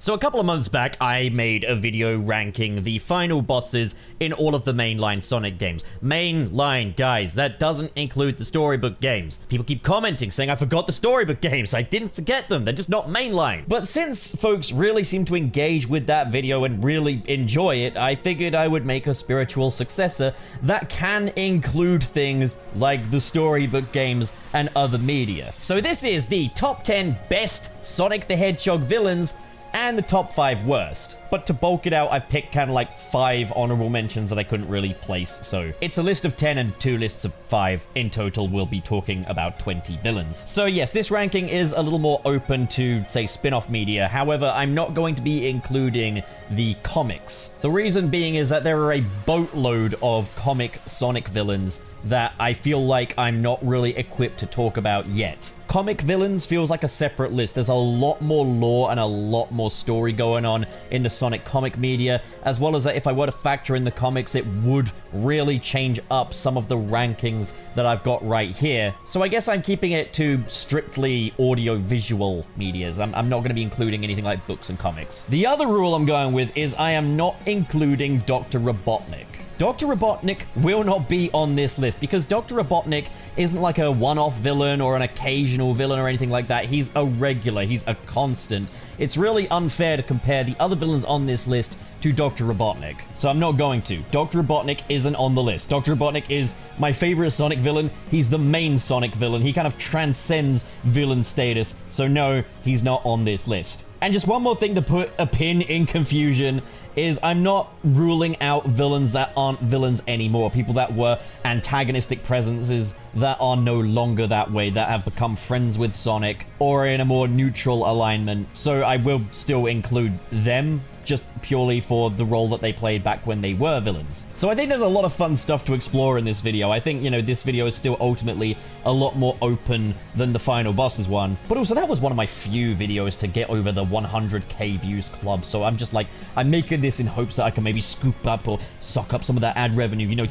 So a couple of months back, I made a video ranking the final bosses in all of the mainline Sonic games. Mainline, guys, that doesn't include the storybook games. People keep commenting saying I forgot the storybook games. I didn't forget them, they're just not mainline. But since folks really seem to engage with that video and really enjoy it, I figured I would make a spiritual successor that can include things like the storybook games and other media. So this is the top 10 best Sonic the Hedgehog villains and the top 5 worst. But to bulk it out, I've picked kind of like 5 honorable mentions that I couldn't really place. So it's a list of 10 and 2 lists of 5. In total, we'll be talking about 20 villains. So yes, this ranking is a little more open to, say, spin-off media. However, I'm not going to be including the comics. The reason being is that there are a boatload of comic Sonic villains that I feel like I'm not really equipped to talk about yet. Comic villains feels like a separate list. There's a lot more lore and a lot more story going on in the Sonic comic media, as well as that if I were to factor in the comics, it would really change up some of the rankings that I've got right here. So I guess I'm keeping it to strictly audio-visual medias. I'm not going to be including anything like books and comics. The other rule I'm going with is I am not including Dr. Robotnik. Dr. Robotnik will not be on this list because Dr. Robotnik isn't like a one-off villain or an occasional villain or anything like that. He's a regular. He's a constant. It's really unfair to compare the other villains on this list to Dr. Robotnik. So I'm not going to. Dr. Robotnik isn't on the list. Dr. Robotnik is my favorite Sonic villain. He's the main Sonic villain. He kind of transcends villain status. So no, he's not on this list. And just one more thing to put a pin in confusion is I'm not ruling out villains that aren't villains anymore. People that were antagonistic presences that are no longer that way, that have become friends with Sonic or in a more neutral alignment. So I will still include them, just purely for the role that they played back when they were villains. So I think there's a lot of fun stuff to explore in this video. I think, you know, this video is still ultimately a lot more open than the final bosses one. But also, that was one of my few videos to get over the 100k views club. So I'm just like, I'm making this in hopes that I can maybe scoop up or suck up some of that ad revenue, you know.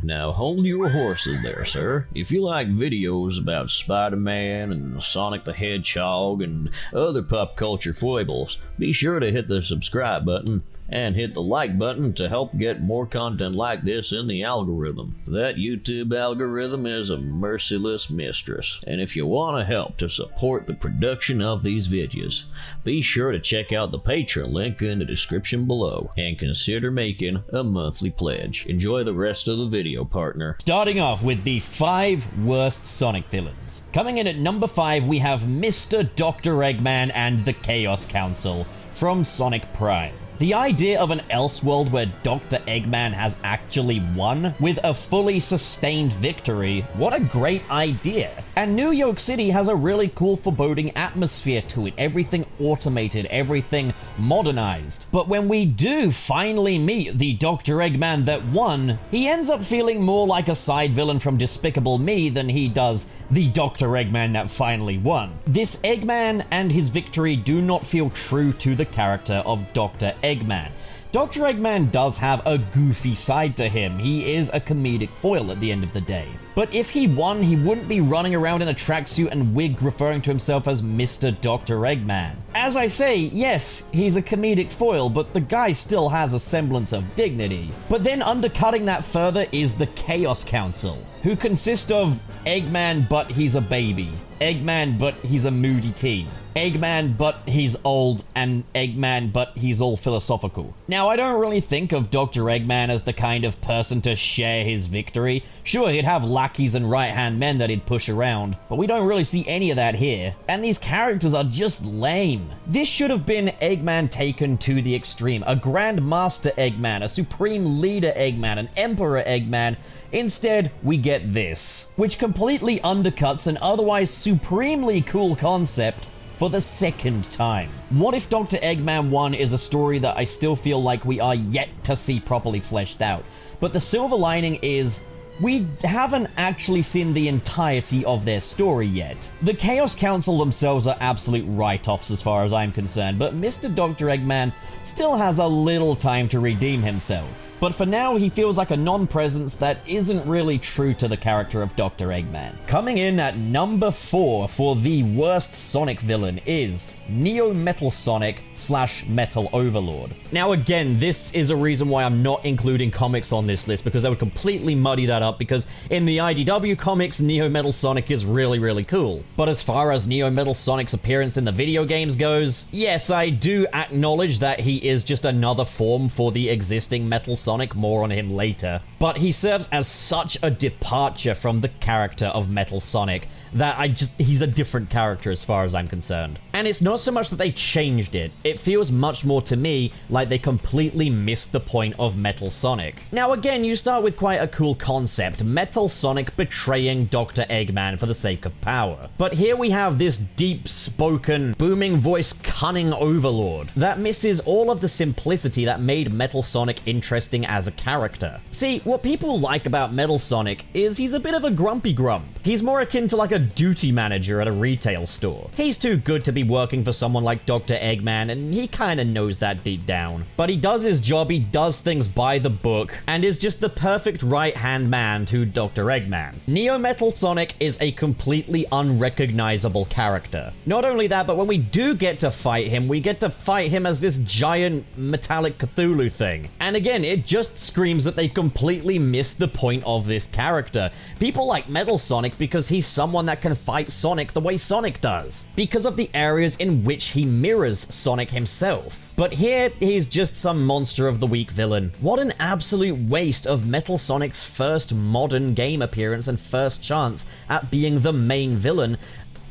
Now hold your horses there, sir. If you like videos about Spider-Man and Sonic the Hedgehog and other pop culture foibles, be sure to hit the subscribe button and hit the like button to help get more content like this in the algorithm. That YouTube algorithm is a merciless mistress, and if you want to help to support the production of these videos, be sure to check out the Patreon link in the description below and consider making a monthly pledge. Enjoy the rest of the video, partner. Starting off with the 5 worst Sonic villains. Coming in at number 5, we have Mr. Dr. Eggman and the Chaos Council from Sonic Prime. The idea of an Elseworld where Dr. Eggman has actually won with a fully sustained victory, what a great idea. And New York City has a really cool foreboding atmosphere to it, everything automated, everything modernized. But when we do finally meet the Dr. Eggman that won, he ends up feeling more like a side villain from Despicable Me than he does the Dr. Eggman that finally won. This Eggman and his victory do not feel true to the character of Dr. Eggman. Dr. Eggman does have a goofy side to him. He is a comedic foil at the end of the day. But if he won, he wouldn't be running around in a tracksuit and wig referring to himself as Mr. Dr. Eggman. As I say, yes, he's a comedic foil, but the guy still has a semblance of dignity. But then undercutting that further is the Chaos Council, who consist of Eggman but he's a baby, Eggman but he's a moody teen, Eggman but he's old, and Eggman but he's all philosophical. Now, I don't really think of Dr. Eggman as the kind of person to share his victory. Sure, he'd have lackeys and right-hand men that he'd push around, but we don't really see any of that here. And these characters are just lame. This should have been Eggman taken to the extreme. A Grand Master Eggman, a Supreme Leader Eggman, an Emperor Eggman. Instead, we get this, which completely undercuts an otherwise supremely cool concept for the second time. What if Dr. Eggman 1 is a story that I still feel like we are yet to see properly fleshed out? But the silver lining is we haven't actually seen the entirety of their story yet. The Chaos Council themselves are absolute write-offs as far as I'm concerned, but Mr. Dr. Eggman still has a little time to redeem himself. But for now, he feels like a non-presence that isn't really true to the character of Dr. Eggman. Coming in at number 4 for the worst Sonic villain is Neo Metal Sonic / Metal Overlord. Now again, this is a reason why I'm not including comics on this list, because I would completely muddy that up, because in the IDW comics, Neo Metal Sonic is really cool. But as far as Neo Metal Sonic's appearance in the video games goes, yes, I do acknowledge that he is just another form for the existing Metal Sonic, more on him later. But he serves as such a departure from the character of Metal Sonic that he's a different character as far as I'm concerned. And it's not so much that they changed it, it feels much more to me like they completely missed the point of Metal Sonic. Now again, you start with quite a cool concept, Metal Sonic betraying Dr. Eggman for the sake of power. But here we have this deep-spoken, booming voice cunning overlord that misses all of the simplicity that made Metal Sonic interesting as a character. See, what people like about Metal Sonic is he's a bit of a grumpy grump. He's more akin to like a duty manager at a retail store. He's too good to be working for someone like Dr. Eggman, and he kinda knows that deep down. But he does his job, he does things by the book, and is just the perfect right-hand man to Dr. Eggman. Neo Metal Sonic is a completely unrecognizable character. Not only that, but when we do get to fight him, we get to fight him as this giant metallic Cthulhu thing. And again, it just screams that they completely missed the point of this character. People like Metal Sonic because he's someone that can fight Sonic the way Sonic does, because of the areas in which he mirrors Sonic himself. But here, he's just some monster of the week villain. What an absolute waste of Metal Sonic's first modern game appearance and first chance at being the main villain.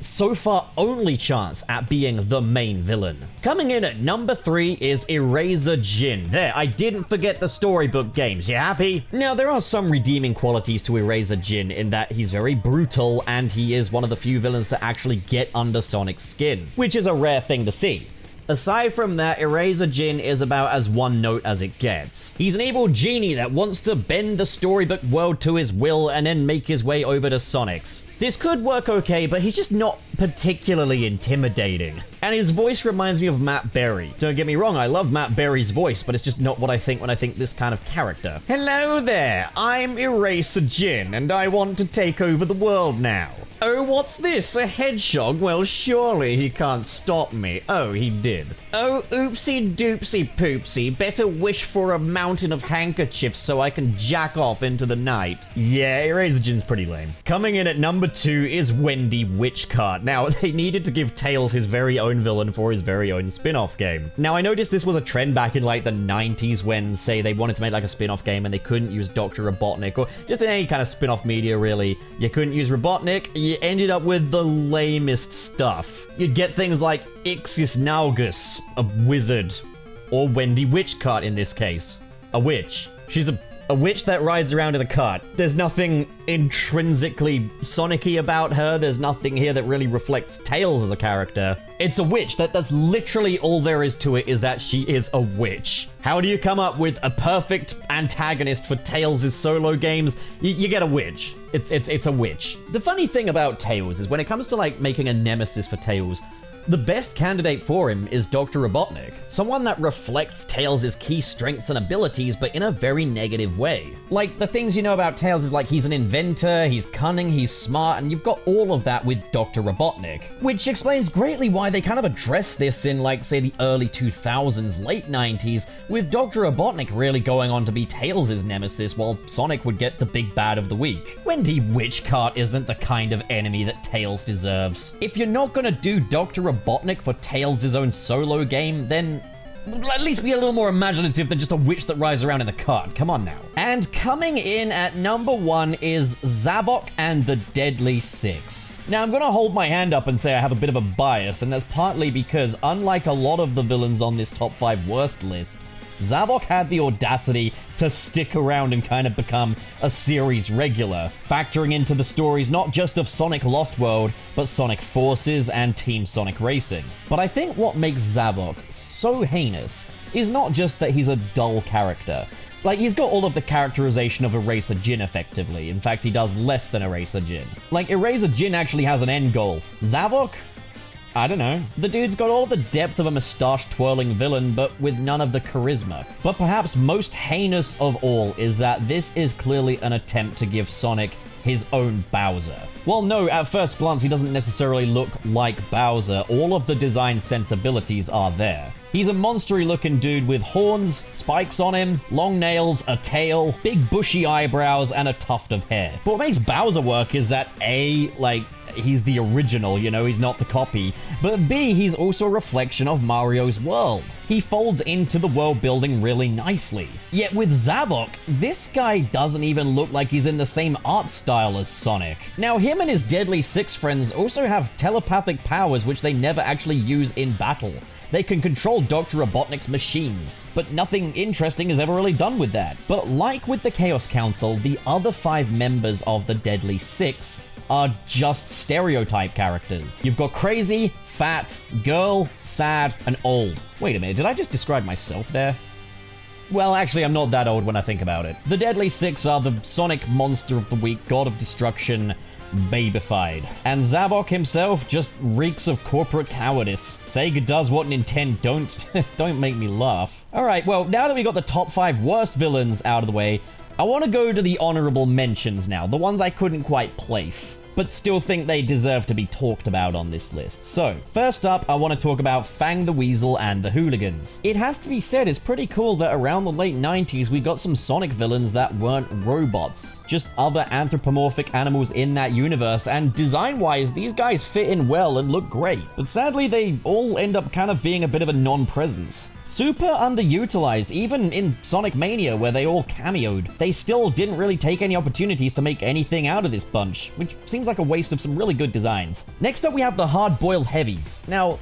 So far, only chance at being the main villain. Coming in at number 3 is Eraser Jin. There, I didn't forget the storybook games. You happy? Now, there are some redeeming qualities to Eraser Jin in that he's very brutal and he is one of the few villains to actually get under Sonic's skin, which is a rare thing to see. Aside from that, Eraser Jin is about as one note as it gets. He's an evil genie that wants to bend the storybook world to his will and then make his way over to Sonic's. This could work okay, but he's just not particularly intimidating. And his voice reminds me of Matt Berry. Don't get me wrong, I love Matt Berry's voice, but it's just not what I think when I think this kind of character. Hello there, I'm Eraser Jin, and I want to take over the world now. Oh, what's this? A hedgehog? Well, surely he can't stop me. Oh, he did. Oh, oopsie doopsie poopsie. Better wish for a mountain of handkerchiefs so I can jack off into the night. Yeah, Eraser Jin's pretty lame. Coming in at number 2 is Wendy Witchcart. Now, they needed to give Tails his very own villain for his very own spin-off game. Now, I noticed this was a trend back in like the 90s when, say, they wanted to make like a spin-off game and they couldn't use Dr. Robotnik, or just in any kind of spin-off media, really. You couldn't use Robotnik, you ended up with the lamest stuff. You'd get things like Ixis Naugus, a wizard, or Wendy Witchcart in this case. A witch. She's a witch that rides around in a cart. There's nothing intrinsically Sonic-y about her. There's nothing here that really reflects Tails as a character. It's a witch. That's literally all there is to it, is that she is a witch. How do you come up with a perfect antagonist for Tails' solo games? You get a witch. It's a witch. The funny thing about Tails is when it comes to like making a nemesis for Tails, the best candidate for him is Dr. Robotnik, someone that reflects Tails' key strengths and abilities, but in a very negative way. Like, the things you know about Tails is like he's an inventor, he's cunning, he's smart, and you've got all of that with Dr. Robotnik, which explains greatly why they kind of addressed this in, like, say, the early 2000s, late 90s, with Dr. Robotnik really going on to be Tails' nemesis, while Sonic would get the big bad of the week. Wendy Witchcart isn't the kind of enemy that Tails deserves. If you're not gonna do Dr. Robotnik for Tails' own solo game, then at least be a little more imaginative than just a witch that rides around in the cart. Come on now. And coming in at number 1 is Zavok and the Deadly Six. Now, I'm going to hold my hand up and say I have a bit of a bias, and that's partly because, unlike a lot of the villains on this top 5 worst list, Zavok had the audacity to stick around and kind of become a series regular, factoring into the stories not just of Sonic Lost World, but Sonic Forces and Team Sonic Racing. But I think what makes Zavok so heinous is not just that he's a dull character. Like, he's got all of the characterization of Eraser Jin, effectively. In fact, he does less than Eraser Jin. Like, Eraser Jin actually has an end goal. Zavok? I don't know. The dude's got all the depth of a mustache-twirling villain, but with none of the charisma. But perhaps most heinous of all is that this is clearly an attempt to give Sonic his own Bowser. Well, no, at first glance, he doesn't necessarily look like Bowser. All of the design sensibilities are there. He's a monstery looking dude with horns, spikes on him, long nails, a tail, big bushy eyebrows, and a tuft of hair. But what makes Bowser work is that A, like, he's the original, you know, he's not the copy, but B, he's also a reflection of Mario's world. He folds into the world building really nicely. Yet with Zavok, this guy doesn't even look like he's in the same art style as Sonic. Now, him and his Deadly Six friends also have telepathic powers which they never actually use in battle. They can control Dr. Robotnik's machines, but nothing interesting is ever really done with that. But like with the Chaos Council, the other 5 members of the Deadly Six are just stereotype characters. You've got crazy, fat, girl, sad, and old. Wait a minute, did I just describe myself there? Well, actually, I'm not that old when I think about it. The Deadly Six are the Sonic Monster of the Week, God of Destruction, babified. And Zavok himself just reeks of corporate cowardice. Sega does what Nintendo don't. Don't make me laugh. Alright, well, now that we got the top 5 worst villains out of the way, I want to go to the honorable mentions now, the ones I couldn't quite place, but still think they deserve to be talked about on this list. So, first up, I want to talk about Fang the Weasel and the Hooligans. It has to be said, it's pretty cool that around the late 90s, we got some Sonic villains that weren't robots, just other anthropomorphic animals in that universe, and design-wise, these guys fit in well and look great. But sadly, they all end up kind of being a bit of a non-presence. Super underutilized, even in Sonic Mania, where they all cameoed. They still didn't really take any opportunities to make anything out of this bunch, which seems like a waste of some really good designs. Next up, we have the hard-boiled heavies. Now,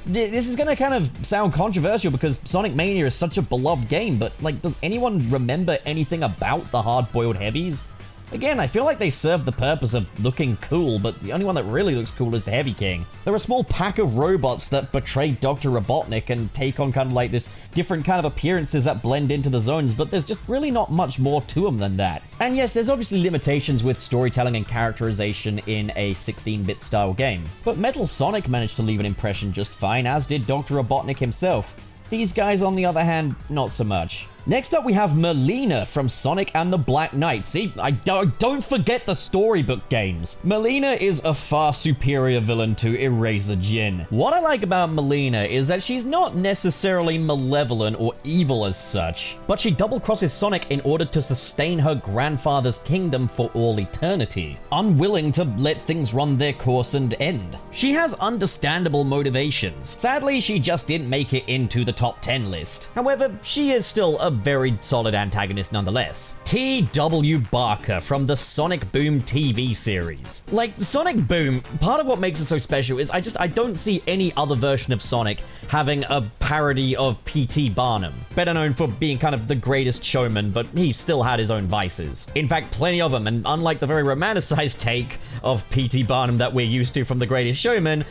this is gonna kind of sound controversial because Sonic Mania is such a beloved game, but, like, does anyone remember anything about the hard-boiled heavies? Again, I feel like they serve the purpose of looking cool, but the only one that really looks cool is the Heavy King. They're a small pack of robots that betray Dr. Robotnik and take on kind of like this different kind of appearances that blend into the zones, but there's just really not much more to them than that. And yes, there's obviously limitations with storytelling and characterization in a 16-bit style game, but Metal Sonic managed to leave an impression just fine, as did Dr. Robotnik himself. These guys, on the other hand, not so much. Next up, we have Melina from Sonic and the Black Knight. See, I don't forget the storybook games. Melina is a far superior villain to Eraser Jin. What I like about Melina is that she's not necessarily malevolent or evil as such, but she double-crosses Sonic in order to sustain her grandfather's kingdom for all eternity, unwilling to let things run their course and end. She has understandable motivations. Sadly, she just didn't make it into the top 10 list. However, she is still a very solid antagonist nonetheless. T.W. Barker from the Sonic Boom TV series. Like, Sonic Boom, part of what makes it so special is I don't see any other version of Sonic having a parody of P.T. Barnum. Better known for being kind of the greatest showman, but he still had his own vices. In fact, plenty of them, and unlike the very romanticized take of P.T. Barnum that we're used to from The Greatest Showman,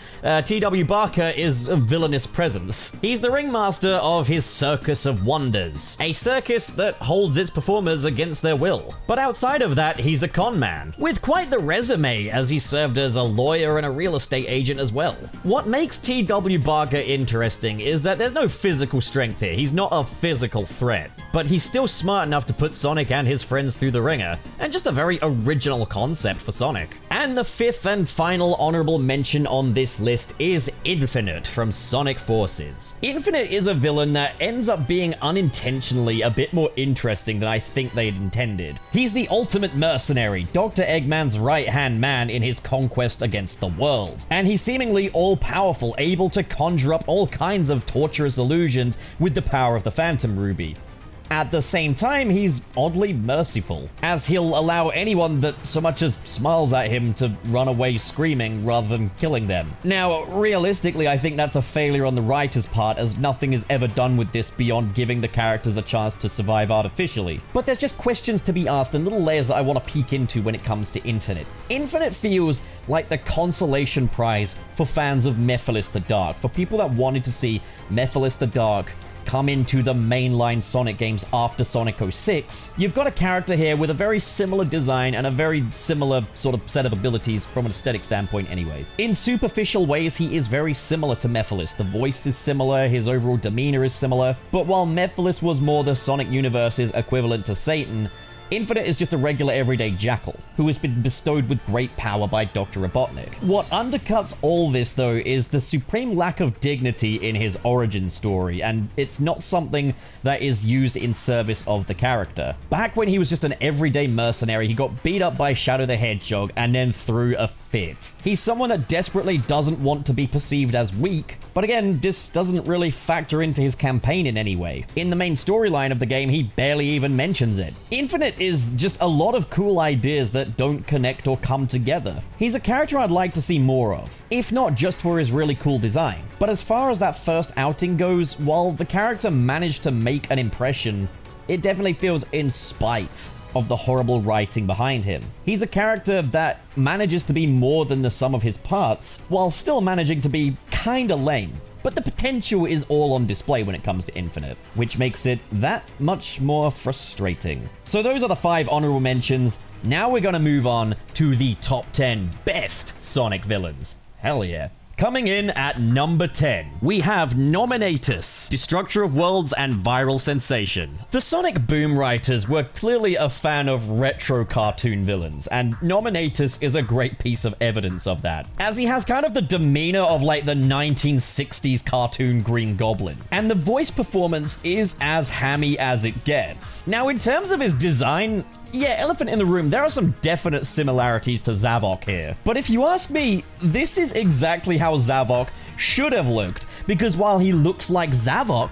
T.W. Barker is a villainous presence. He's the ringmaster of his Circus of Wonders, a circus that holds its performers against their will. But outside of that, he's a con man, with quite the resume as he served as a lawyer and a real estate agent as well. What makes T.W. Barker interesting is that there's no physical strength here. He's not a physical threat, but he's still smart enough to put Sonic and his friends through the ringer, and just a very original concept for Sonic. And the fifth and final honorable mention on this list is Infinite from Sonic Forces. Infinite is a villain that ends up being unintentionally a bit more interesting than I think they'd intended. He's the ultimate mercenary, Dr. Eggman's right-hand man in his conquest against the world. And he's seemingly all-powerful, able to conjure up all kinds of torturous illusions with the power of the Phantom Ruby. At the same time, he's oddly merciful, as he'll allow anyone that so much as smiles at him to run away screaming rather than killing them. Now, realistically, I think that's a failure on the writer's part, as nothing is ever done with this beyond giving the characters a chance to survive artificially. But there's just questions to be asked and little layers that I want to peek into when it comes to Infinite. Infinite feels like the consolation prize for fans of Mephiles the Dark, for people that wanted to see Mephiles the Dark come into the mainline Sonic games after Sonic 06, you've got a character here with a very similar design and a very similar sort of set of abilities from an aesthetic standpoint anyway. In superficial ways, he is very similar to Mephiles. The voice is similar, his overall demeanor is similar, but while Mephiles was more the Sonic universe's equivalent to Satan, Infinite is just a regular everyday jackal, who has been bestowed with great power by Dr. Robotnik. What undercuts all this, though, is the supreme lack of dignity in his origin story, and it's not something that is used in service of the character. Back when he was just an everyday mercenary, he got beat up by Shadow the Hedgehog and then threw a fit. He's someone that desperately doesn't want to be perceived as weak, but again, this doesn't really factor into his campaign in any way. In the main storyline of the game, he barely even mentions it. Infinite is just a lot of cool ideas that don't connect or come together. He's a character I'd like to see more of, if not just for his really cool design. But as far as that first outing goes, while the character managed to make an impression, it definitely feels in spite of the horrible writing behind him. He's a character that manages to be more than the sum of his parts, while still managing to be kinda lame. But the potential is all on display when it comes to Infinite, which makes it that much more frustrating. So those are the 5 honorable mentions. Now we're gonna move on to the top 10 best Sonic villains. Hell yeah. Coming in at number 10, we have Nominatus, Destructor of Worlds and Viral Sensation. The Sonic Boom writers were clearly a fan of retro cartoon villains, and Nominatus is a great piece of evidence of that, as he has kind of the demeanor of like the 1960s cartoon Green Goblin, and the voice performance is as hammy as it gets. Now, in terms of his design, yeah, elephant in the room, there are some definite similarities to Zavok here. But if you ask me, this is exactly how Zavok should have looked, because while he looks like Zavok,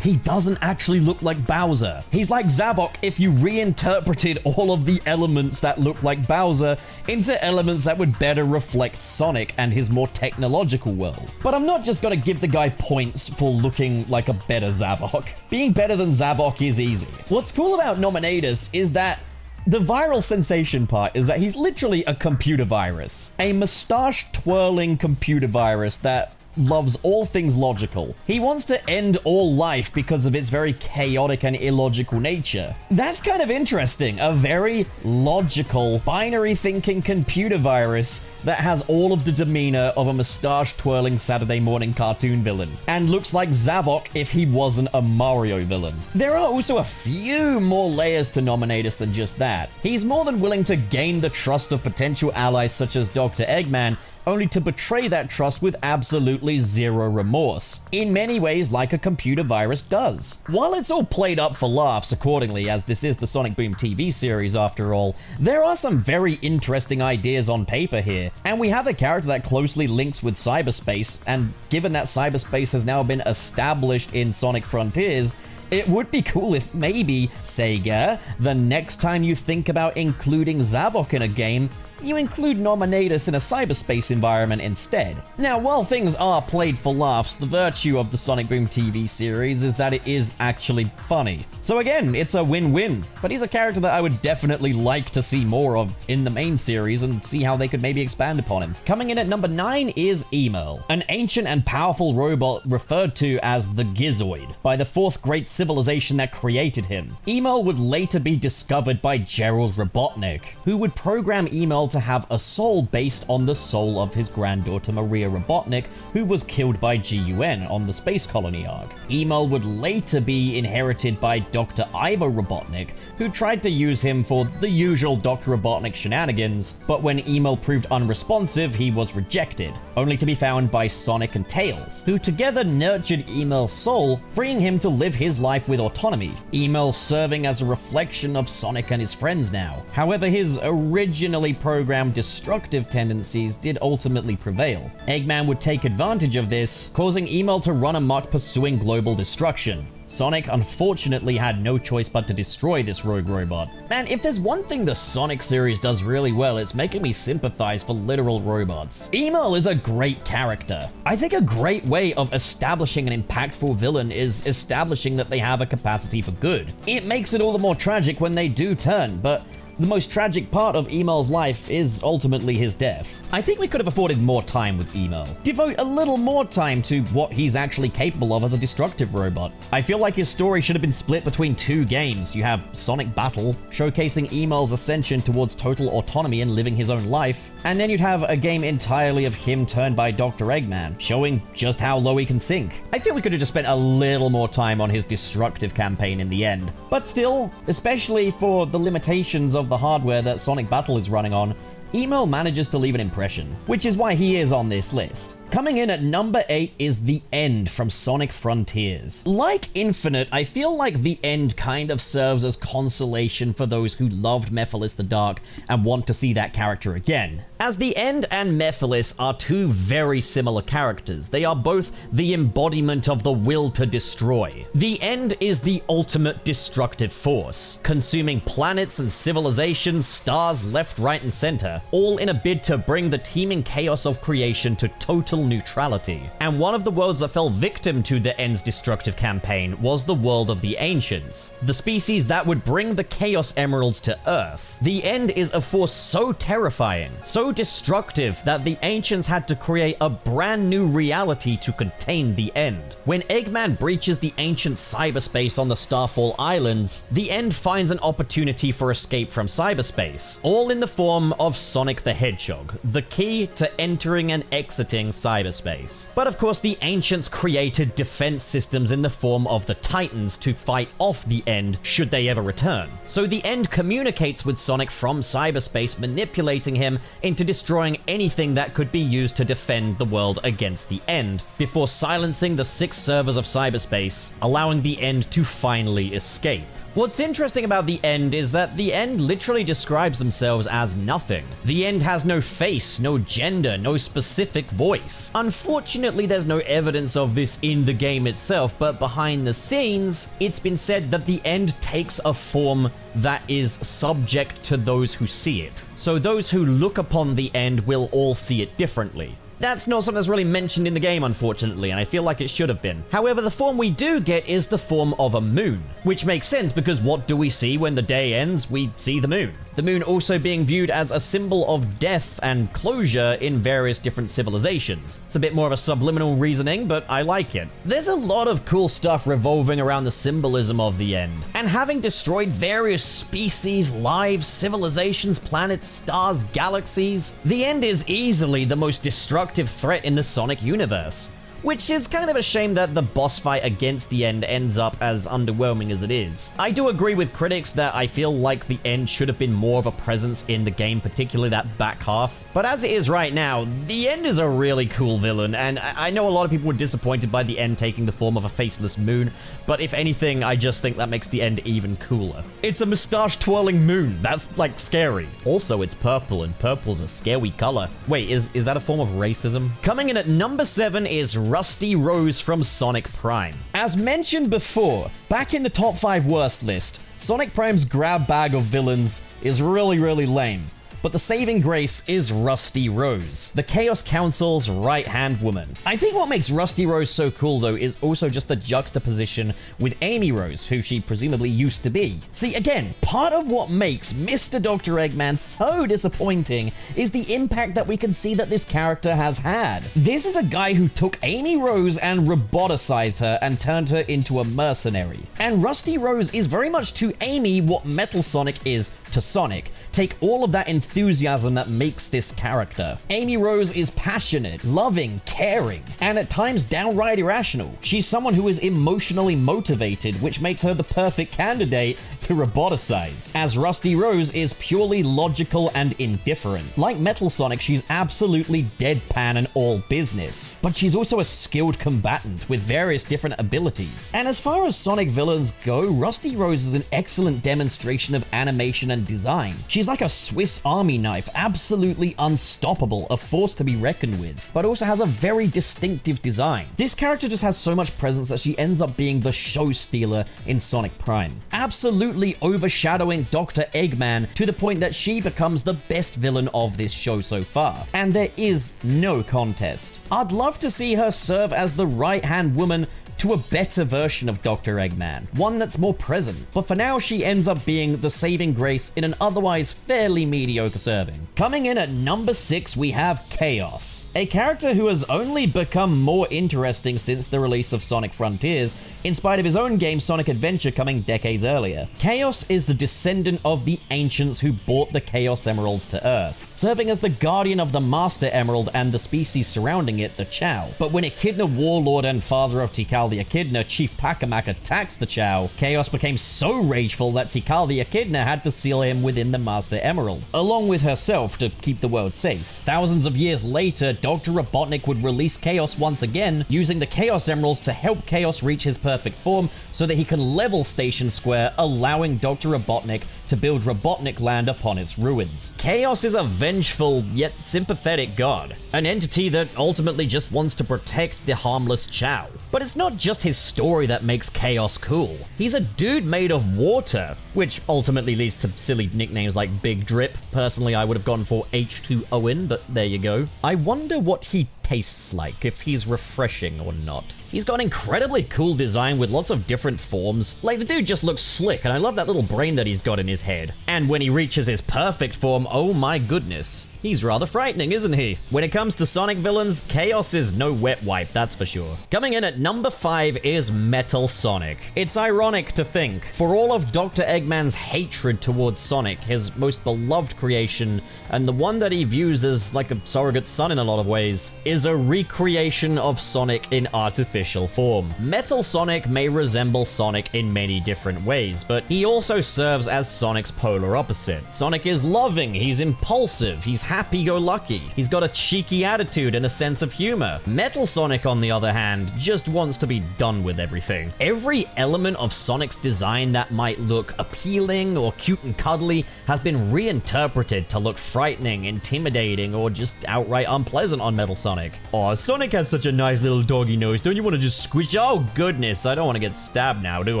he doesn't actually look like Bowser. He's like Zavok if you reinterpreted all of the elements that look like Bowser into elements that would better reflect Sonic and his more technological world. But I'm not just gonna give the guy points for looking like a better Zavok. Being better than Zavok is easy. What's cool about Nominatus is that the viral sensation part is that he's literally a computer virus. A mustache-twirling computer virus that loves all things logical. He wants to end all life because of its very chaotic and illogical nature. That's kind of interesting. A very logical, binary-thinking computer virus that has all of the demeanor of a mustache-twirling Saturday morning cartoon villain, and looks like Zavok if he wasn't a Mario villain. There are also a few more layers to Nominatus than just that. He's more than willing to gain the trust of potential allies such as Dr. Eggman, only to betray that trust with absolutely zero remorse. In many ways, like a computer virus does. While it's all played up for laughs accordingly, as this is the Sonic Boom TV series after all, there are some very interesting ideas on paper here, and we have a character that closely links with cyberspace, and given that cyberspace has now been established in Sonic Frontiers, it would be cool if maybe, Sega, the next time you think about including Zavok in a game, you include Nominatus in a cyberspace environment instead. Now, while things are played for laughs, the virtue of the Sonic Boom TV series is that it is actually funny. So again, it's a win-win, but he's a character that I would definitely like to see more of in the main series and see how they could maybe expand upon him. Coming in at number 9 is Emil, an ancient and powerful robot referred to as the Gizoid by the 4th great civilization that created him. Emil would later be discovered by Gerald Robotnik, who would program Emil to have a soul based on the soul of his granddaughter Maria Robotnik, who was killed by GUN on the space colony arc. Emil would later be inherited by Dr. Ivo Robotnik, who tried to use him for the usual Dr. Robotnik shenanigans, but when Emil proved unresponsive, he was rejected, only to be found by Sonic and Tails, who together nurtured Emil's soul, freeing him to live his life with autonomy, Emil serving as a reflection of Sonic and his friends now. However, his originally programmed destructive tendencies did ultimately prevail. Eggman would take advantage of this, causing Emil to run amok pursuing global destruction. Sonic unfortunately had no choice but to destroy this rogue robot. Man, if there's one thing the Sonic series does really well, it's making me sympathize for literal robots. Emil is a great character. I think a great way of establishing an impactful villain is establishing that they have a capacity for good. It makes it all the more tragic when they do turn, but The most tragic part of Emel's life is ultimately his death. I think we could have afforded more time with Emel. Devote a little more time to what he's actually capable of as a destructive robot. I feel like his story should have been split between two games. You have Sonic Battle, showcasing Emel's ascension towards total autonomy and living his own life, and then you'd have a game entirely of him turned by Dr. Eggman, showing just how low he can sink. I feel we could have just spent a little more time on his destructive campaign in the end. But still, especially for the limitations of the hardware that Sonic Battle is running on, Emel manages to leave an impression, which is why he is on this list. Coming in at number 8 is The End from Sonic Frontiers. Like Infinite, I feel like The End kind of serves as consolation for those who loved Mephiles the Dark and want to see that character again. As The End and Mephiles are two very similar characters, they are both the embodiment of the will to destroy. The End is the ultimate destructive force, consuming planets and civilizations, stars left, right, and center, all in a bid to bring the teeming chaos of creation to total neutrality. And one of the worlds that fell victim to the End's destructive campaign was the world of the Ancients, the species that would bring the Chaos Emeralds to Earth. The End is a force so terrifying, so destructive, that the Ancients had to create a brand new reality to contain the End. When Eggman breaches the ancient cyberspace on the Starfall Islands, the End finds an opportunity for escape from cyberspace, all in the form of Sonic the Hedgehog, the key to entering and exiting cyberspace. But of course, the Ancients created defense systems in the form of the Titans to fight off the End should they ever return. So the End communicates with Sonic from cyberspace, manipulating him into destroying anything that could be used to defend the world against the End, before silencing the 6 servers of cyberspace, allowing the End to finally escape. What's interesting about the End is that the End literally describes themselves as nothing. The End has no face, no gender, no specific voice. Unfortunately, there's no evidence of this in the game itself, but behind the scenes, it's been said that the End takes a form that is subject to those who see it. So those who look upon the End will all see it differently. That's not something that's really mentioned in the game, unfortunately, and I feel like it should have been. However, the form we do get is the form of a moon, which makes sense because what do we see when the day ends? We see the moon. The moon also being viewed as a symbol of death and closure in various different civilizations. It's a bit more of a subliminal reasoning, but I like it. There's a lot of cool stuff revolving around the symbolism of the End, and having destroyed various species, lives, civilizations, planets, stars, galaxies, the End is easily the most destructive threat in the Sonic universe. Which is kind of a shame that the boss fight against the End ends up as underwhelming as it is. I do agree with critics that I feel like the End should have been more of a presence in the game, particularly that back half. But as it is right now, the End is a really cool villain, and I know a lot of people were disappointed by the End taking the form of a faceless moon, but if anything, I just think that makes the End even cooler. It's a mustache-twirling moon. That's, like, scary. Also, it's purple, and purple's a scary color. Wait, is that a form of racism? Coming in at number 7 is Rusty Rose from Sonic Prime. As mentioned before, back in the top 5 worst list, Sonic Prime's grab bag of villains is really lame. But the saving grace is Rusty Rose, the Chaos Council's right-hand woman. I think what makes Rusty Rose so cool, though, is also just the juxtaposition with Amy Rose, who she presumably used to be. See, again, part of what makes Mr. Dr. Eggman so disappointing is the impact that we can see that this character has had. This is a guy who took Amy Rose and roboticized her and turned her into a mercenary. And Rusty Rose is very much to Amy what Metal Sonic is to Sonic. Take all of that enthusiasm that makes this character. Amy Rose is passionate, loving, caring, and at times downright irrational. She's someone who is emotionally motivated, which makes her the perfect candidate to roboticize, as Rusty Rose is purely logical and indifferent. Like Metal Sonic, she's absolutely deadpan and all business, but she's also a skilled combatant with various different abilities. And as far as Sonic villains go, Rusty Rose is an excellent demonstration of animation and design. She's like a Swiss Army knife, absolutely unstoppable, a force to be reckoned with, but also has a very distinctive design. This character just has so much presence that she ends up being the show stealer in Sonic Prime, absolutely overshadowing Dr. Eggman to the point that she becomes the best villain of this show so far, and there is no contest. I'd love to see her serve as the right-hand woman to a better version of Dr. Eggman, one that's more present. But for now, she ends up being the saving grace in an otherwise fairly mediocre serving. Coming in at number 6, we have Chaos, a character who has only become more interesting since the release of Sonic Frontiers, in spite of his own game Sonic Adventure coming decades earlier. Chaos is the descendant of the ancients who brought the Chaos Emeralds to Earth, serving as the guardian of the Master Emerald and the species surrounding it, the Chao. But when Echidna Warlord and father of Tikal the Echidna, Chief Pakamak, attacks the Chao, Chaos became so rageful that Tikal the Echidna had to seal him within the Master Emerald, along with herself to keep the world safe. Thousands of years later, Dr. Robotnik would release Chaos once again, using the Chaos Emeralds to help Chaos reach his perfect form so that he can level Station Square, allowing Dr. Robotnik to build Robotnik Land upon its ruins. Chaos is a vengeful yet sympathetic god, an entity that ultimately just wants to protect the harmless Chao. But it's not just his story that makes Chaos cool. He's a dude made of water, which ultimately leads to silly nicknames like Big Drip. Personally, I would have gone for H2Owen, but there you go. I wonder what he tastes like, if he's refreshing or not. He's got an incredibly cool design with lots of different forms. Like, the dude just looks slick, and I love that little brain that he's got in his head. And when he reaches his perfect form, oh my goodness. He's rather frightening, isn't he? When it comes to Sonic villains, Chaos is no wet wipe, that's for sure. Coming in at number 5 is Metal Sonic. It's ironic to think, for all of Dr. Eggman's hatred towards Sonic, his most beloved creation, and the one that he views as like a surrogate son in a lot of ways, is a recreation of Sonic in artificial form. Metal Sonic may resemble Sonic in many different ways, but he also serves as Sonic's polar opposite. Sonic is loving, he's impulsive, he's happy-go-lucky, he's got a cheeky attitude and a sense of humor. Metal Sonic, on the other hand, just wants to be done with everything. Every element of Sonic's design that might look appealing or cute and cuddly has been reinterpreted to look frightening, intimidating, or just outright unpleasant on Metal Sonic. Aw, Sonic has such a nice little doggy nose, don't you want to just squish? Oh goodness, I don't want to get stabbed now, do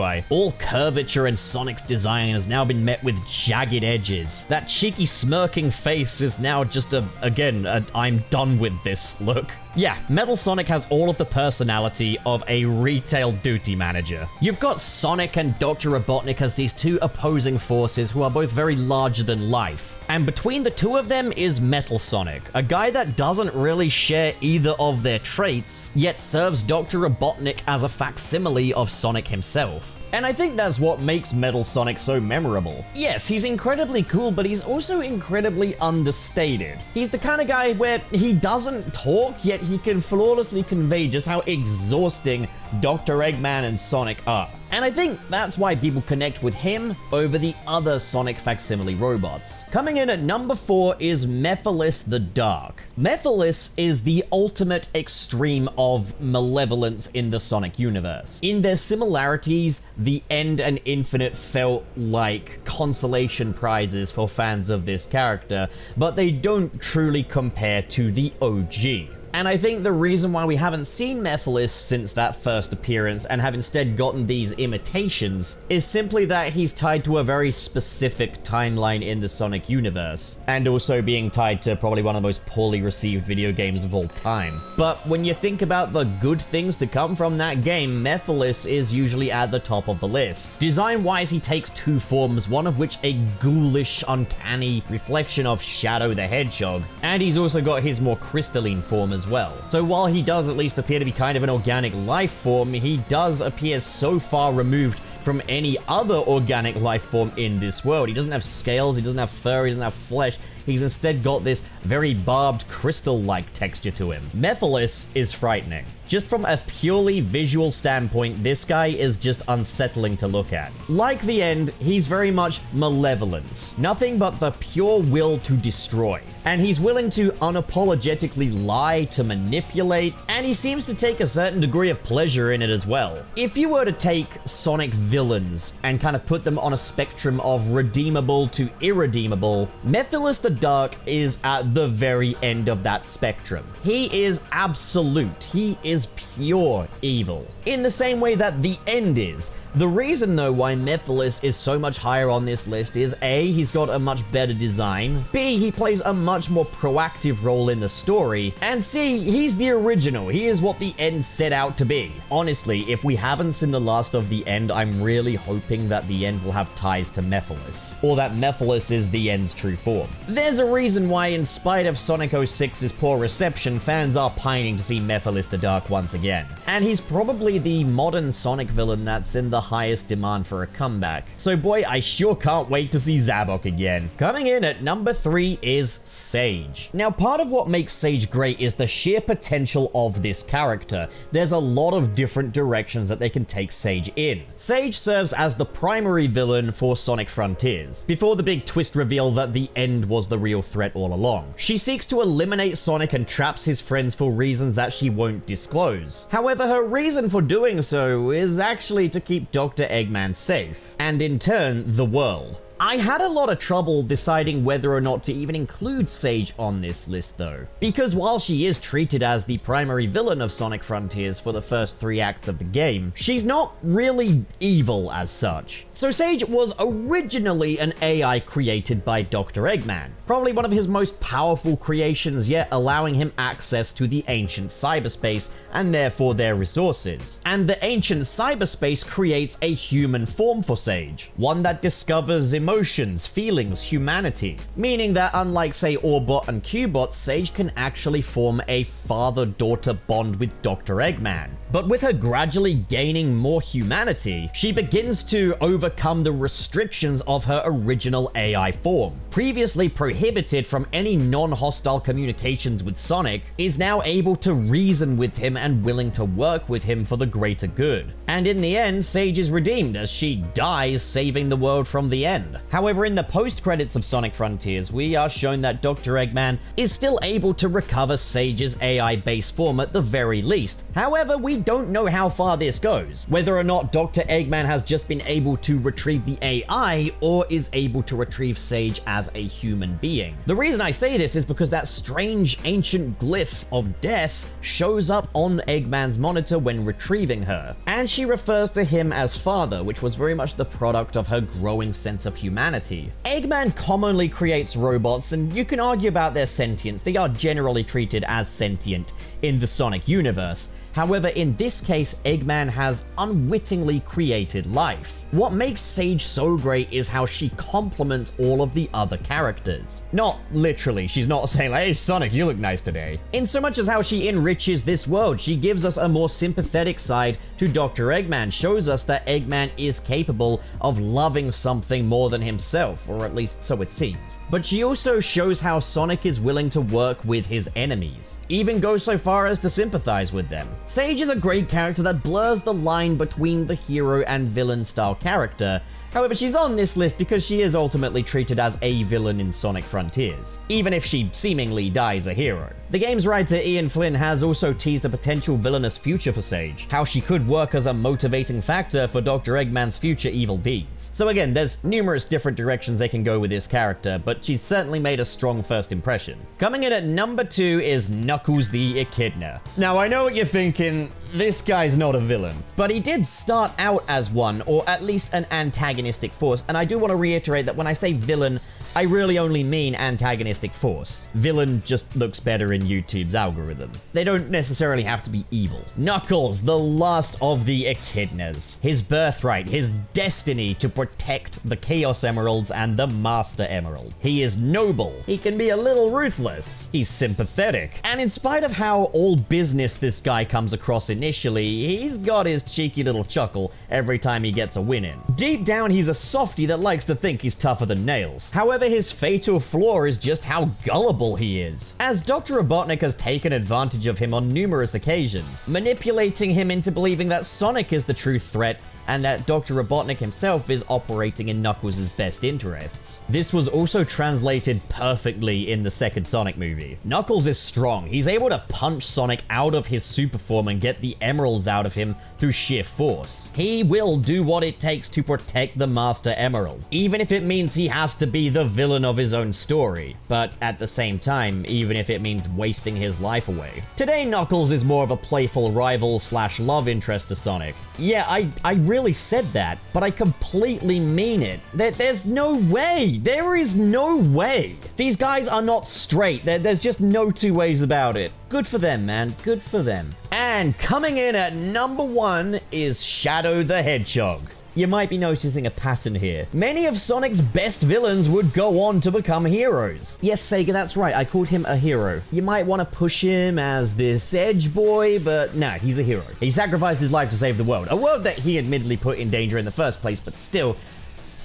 I? All curvature in Sonic's design has now been met with jagged edges. That cheeky smirking face is now just again, I'm done with this look. Yeah, Metal Sonic has all of the personality of a retail duty manager. You've got Sonic and Dr. Robotnik as these two opposing forces who are both very larger than life. And between the two of them is Metal Sonic, a guy that doesn't really share either of their traits, yet serves Dr. Robotnik as a facsimile of Sonic himself. And I think that's what makes Metal Sonic so memorable. Yes, he's incredibly cool, but he's also incredibly understated. He's the kind of guy where he doesn't talk, yet he can flawlessly convey just how exhausting Dr. Eggman and Sonic are. And I think that's why people connect with him over the other Sonic facsimile robots. Coming in at number 4 is Mephiles the Dark. Mephiles is the ultimate extreme of malevolence in the Sonic universe. In their similarities, the End and Infinite felt like consolation prizes for fans of this character, but they don't truly compare to the OG. And I think the reason why we haven't seen Mephiles since that first appearance and have instead gotten these imitations is simply that he's tied to a very specific timeline in the Sonic universe, and also being tied to probably one of the most poorly received video games of all time. But when you think about the good things to come from that game, Mephiles is usually at the top of the list. Design-wise, he takes two forms, one of which a ghoulish, uncanny reflection of Shadow the Hedgehog, and he's also got his more crystalline form as well. So while he does at least appear to be kind of an organic life form, he does appear so far removed from any other organic life form in this world. He doesn't have scales, he doesn't have fur, he doesn't have flesh. He's instead got this very barbed crystal-like texture to him. Mephiles is frightening. Just from a purely visual standpoint, this guy is just unsettling to look at. Like the End, he's very much malevolence. Nothing but the pure will to destroy. And he's willing to unapologetically lie, to manipulate, and he seems to take a certain degree of pleasure in it as well. If you were to take Sonic villains and kind of put them on a spectrum of redeemable to irredeemable, Mephiles the Dark is at the very end of that spectrum. He is absolute. He is pure evil. In the same way that the End is. The reason though why Mephiles is so much higher on this list is A, he's got a much better design, B, he plays a much more proactive role in the story, and C, he's the original. He is what the End set out to be. Honestly, if we haven't seen the last of the End, I'm really hoping that the End will have ties to Mephiles, or that Mephiles is the End's true form. There's a reason why, in spite of Sonic 06's poor reception, fans are pining to see Mephiles the Dark once again. And he's probably the modern Sonic villain that's in the highest demand for a comeback. So boy, I sure can't wait to see Zavok again. Coming in at number 3 is Sage. Now, part of what makes Sage great is the sheer potential of this character. There's a lot of different directions that they can take Sage in. Sage serves as the primary villain for Sonic Frontiers, before the big twist reveal that the End was the real threat all along. She seeks to eliminate Sonic and traps his friends for reasons that she won't disclose. However, her reason for doing so is actually to keep Dr. Eggman safe, and in turn, the world. I had a lot of trouble deciding whether or not to even include Sage on this list though, because while she is treated as the primary villain of Sonic Frontiers for the first 3 acts of the game, she's not really evil as such. So Sage was originally an AI created by Dr. Eggman, probably one of his most powerful creations yet, allowing him access to the ancient cyberspace and therefore their resources. And the ancient cyberspace creates a human form for Sage, one that discovers emotions, feelings, humanity, meaning that unlike say Orbot and Cubot, Sage can actually form a father-daughter bond with Dr. Eggman. But with her gradually gaining more humanity, she begins to overcome the restrictions of her original AI form. Previously prohibited from any non-hostile communications with Sonic, is now able to reason with him and willing to work with him for the greater good. And in the end, Sage is redeemed as she dies saving the world from the End. However, in the post-credits of Sonic Frontiers, we are shown that Dr. Eggman is still able to recover Sage's AI base form at the very least. However, we don't know how far this goes, whether or not Dr. Eggman has just been able to retrieve the AI or is able to retrieve Sage as a human being. The reason I say this is because that strange ancient glyph of death shows up on Eggman's monitor when retrieving her, and she refers to him as father, which was very much the product of her growing sense of humanity. Eggman commonly creates robots, and you can argue about their sentience. They are generally treated as sentient in the Sonic universe. However, in this case, Eggman has unwittingly created life. What makes Sage so great is how she complements all of the other characters. Not literally, she's not saying like, hey Sonic, you look nice today. In so much as how she enriches this world, she gives us a more sympathetic side to Dr. Eggman, shows us that Eggman is capable of loving something more than himself, or at least so it seems. But she also shows how Sonic is willing to work with his enemies, even goes so far as to sympathize with them. Sage is a great character that blurs the line between the hero and villain style character. However, she's on this list because she is ultimately treated as a villain in Sonic Frontiers, even if she seemingly dies a hero. The game's writer Ian Flynn has also teased a potential villainous future for Sage, how she could work as a motivating factor for Dr. Eggman's future evil deeds. So again, there's numerous different directions they can go with this character, but she's certainly made a strong first impression. Coming in at number 2 is Knuckles the Echidna. Now I know what you're thinking, this guy's not a villain, but he did start out as one, or at least an antagonistic force, and I do want to reiterate that when I say villain, I really only mean antagonistic force. Villain just looks better in YouTube's algorithm. They don't necessarily have to be evil. Knuckles, the last of the Echidnas. His birthright, his destiny to protect the Chaos Emeralds and the Master Emerald. He is noble. He can be a little ruthless. He's sympathetic. And in spite of how all business this guy comes across initially, he's got his cheeky little chuckle every time he gets a win in. Deep down, he's a softie that likes to think he's tougher than nails. However, his fatal flaw is just how gullible he is, as Dr. Robotnik has taken advantage of him on numerous occasions, manipulating him into believing that Sonic is the true threat and that Dr. Robotnik himself is operating in Knuckles' best interests. This was also translated perfectly in the second Sonic movie. Knuckles is strong. He's able to punch Sonic out of his super form and get the emeralds out of him through sheer force. He will do what it takes to protect the Master Emerald, even if it means he has to be the villain of his own story, but at the same time, even if it means wasting his life away. Today, Knuckles is more of a playful rival slash love interest to Sonic. Yeah, I really really said that, but I completely mean it. There's no way. There is no way. These guys are not straight. There's just no two ways about it. Good for them, man. Good for them. And coming in at number 1 is Shadow the Hedgehog. You might be noticing a pattern here. Many of Sonic's best villains would go on to become heroes. Yes, Sega, that's right. I called him a hero. You might want to push him as this edge boy, but no, he's a hero. He sacrificed his life to save the world. A world that he admittedly put in danger in the first place, but still,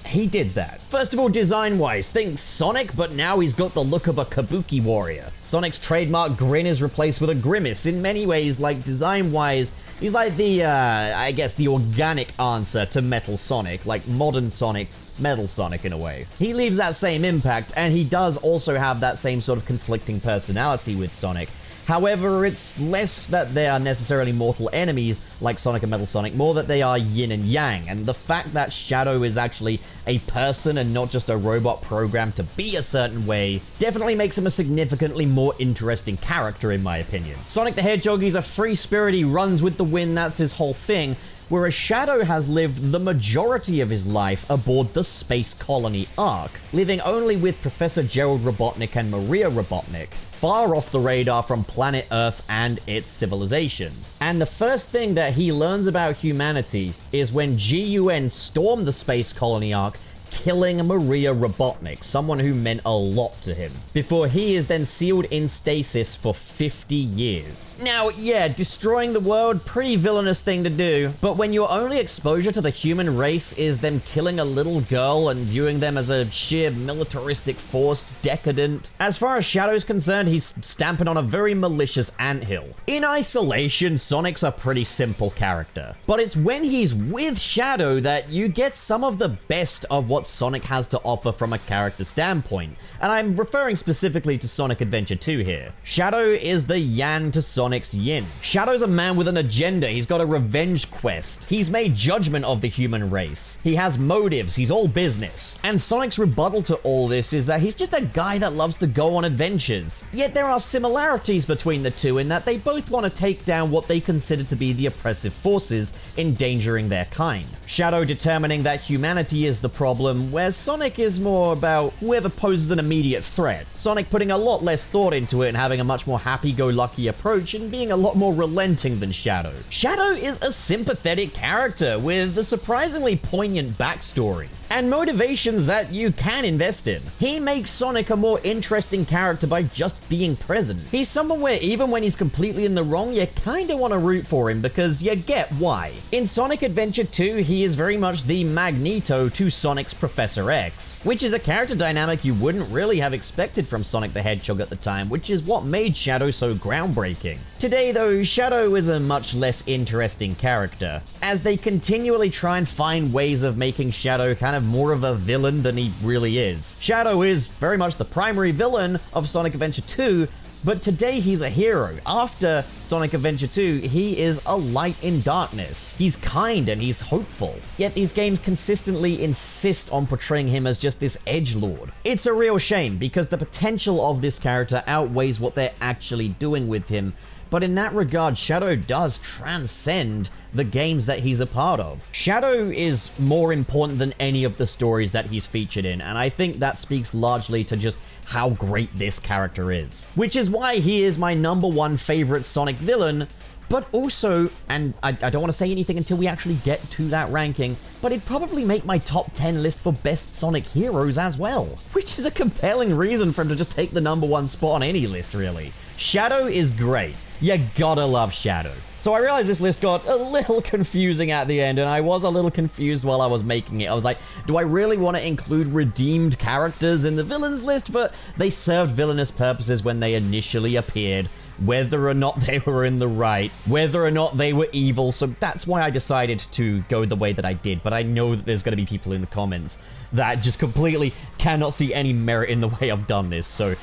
he did that. First of all, design-wise, think Sonic, but now he's got the look of a kabuki warrior. Sonic's trademark grin is replaced with a grimace. In many ways, like design-wise, he's like the, I guess, the organic answer to Metal Sonic, like modern Sonic's Metal Sonic in a way. He leaves that same impact, and he does also have that same sort of conflicting personality with Sonic. However, it's less that they are necessarily mortal enemies like Sonic and Metal Sonic, more that they are yin and yang, and the fact that Shadow is actually a person and not just a robot programmed to be a certain way definitely makes him a significantly more interesting character in my opinion. Sonic the Hedgehog, he's a free spirit, he runs with the wind, that's his whole thing, whereas Shadow has lived the majority of his life aboard the Space Colony Ark, living only with Professor Gerald Robotnik and Maria Robotnik, far off the radar from planet Earth and its civilizations. And the first thing that he learns about humanity is when GUN stormed the Space Colony Ark, killing Maria Robotnik, someone who meant a lot to him, before he is then sealed in stasis for 50 years. Now, yeah, destroying the world, pretty villainous thing to do, but when your only exposure to the human race is them killing a little girl and viewing them as a sheer militaristic force, decadent. As far as Shadow's concerned, he's stamping on a very malicious anthill. In isolation, Sonic's a pretty simple character, but it's when he's with Shadow that you get some of the best of what Sonic has to offer from a character standpoint, and I'm referring specifically to Sonic Adventure 2 here. Shadow is the yang to Sonic's yin. Shadow's a man with an agenda, he's got a revenge quest, he's made judgment of the human race, he has motives, he's all business. And Sonic's rebuttal to all this is that he's just a guy that loves to go on adventures. Yet there are similarities between the two in that they both want to take down what they consider to be the oppressive forces endangering their kind. Shadow determining that humanity is the problem, where Sonic is more about whoever poses an immediate threat. Sonic putting a lot less thought into it and having a much more happy-go-lucky approach and being a lot more relenting than Shadow. Shadow is a sympathetic character with a surprisingly poignant backstory and motivations that you can invest in. He makes Sonic a more interesting character by just being present. He's someone where even when he's completely in the wrong, you kinda wanna root for him because you get why. In Sonic Adventure 2, he is very much the Magneto to Sonic's Professor X, which is a character dynamic you wouldn't really have expected from Sonic the Hedgehog at the time, which is what made Shadow so groundbreaking. Today though, Shadow is a much less interesting character, as they continually try and find ways of making Shadow kind of more of a villain than he really is. Shadow is very much the primary villain of Sonic Adventure 2, but today he's a hero. After Sonic Adventure 2, he is a light in darkness. He's kind and he's hopeful. Yet these games consistently insist on portraying him as just this edgelord. It's a real shame because the potential of this character outweighs what they're actually doing with him. But in that regard, Shadow does transcend the games that he's a part of. Shadow is more important than any of the stories that he's featured in, and I think that speaks largely to just how great this character is. Which is why he is my #1 favorite Sonic villain, but also, and I don't want to say anything until we actually get to that ranking, but it'd probably make my top 10 list for best Sonic heroes as well. Which is a compelling reason for him to just take the #1 spot on any list, really. Shadow is great. You gotta love Shadow. So I realized this list got a little confusing at the end, and I was a little confused while I was making it. I was like, do I really want to include redeemed characters in the villains list? But they served villainous purposes when they initially appeared, whether or not they were in the right, whether or not they were evil. So that's why I decided to go the way that I did. But I know that there's going to be people in the comments that just completely cannot see any merit in the way I've done this. So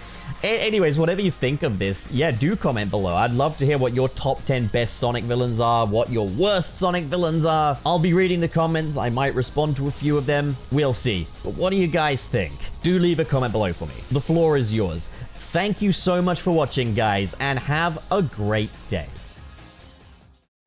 anyways, whatever you think of this, yeah, do comment below. I'd love to hear what your top 10 best Sonic villains are, what your worst Sonic villains are. I'll be reading the comments. I might respond to a few of them. We'll see. But what do you guys think? Do leave a comment below for me. The floor is yours. Thank you so much for watching, guys, and have a great day.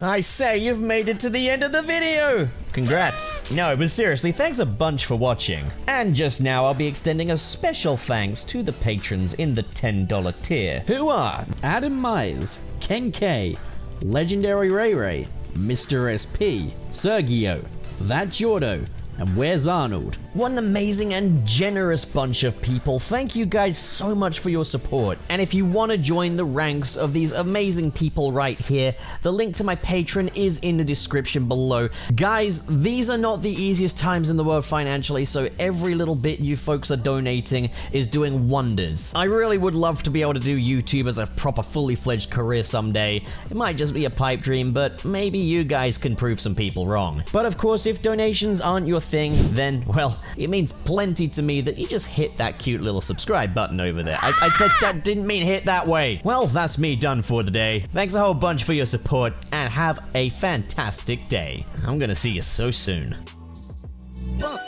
I say, you've made it to the end of the video! Congrats. No, but seriously, thanks a bunch for watching. And just now, I'll be extending a special thanks to the patrons in the $10 tier, who are Adam Myers, Ken K, Legendary Ray Ray, Mr. SP, Sergio, That Jordo, and Where's Arnold? What an amazing and generous bunch of people. Thank you guys so much for your support. And if you want to join the ranks of these amazing people right here, the link to my Patreon is in the description below. Guys, these are not the easiest times in the world financially, so every little bit you folks are donating is doing wonders. I really would love to be able to do YouTube as a proper fully fledged career someday. It might just be a pipe dream, but maybe you guys can prove some people wrong. But of course, if donations aren't your thing, then, well, it means plenty to me that you just hit that cute little subscribe button over there. I didn't mean hit that way. Well, that's me done for the day. Thanks a whole bunch for your support, and have a fantastic day. I'm gonna see you so soon. Look,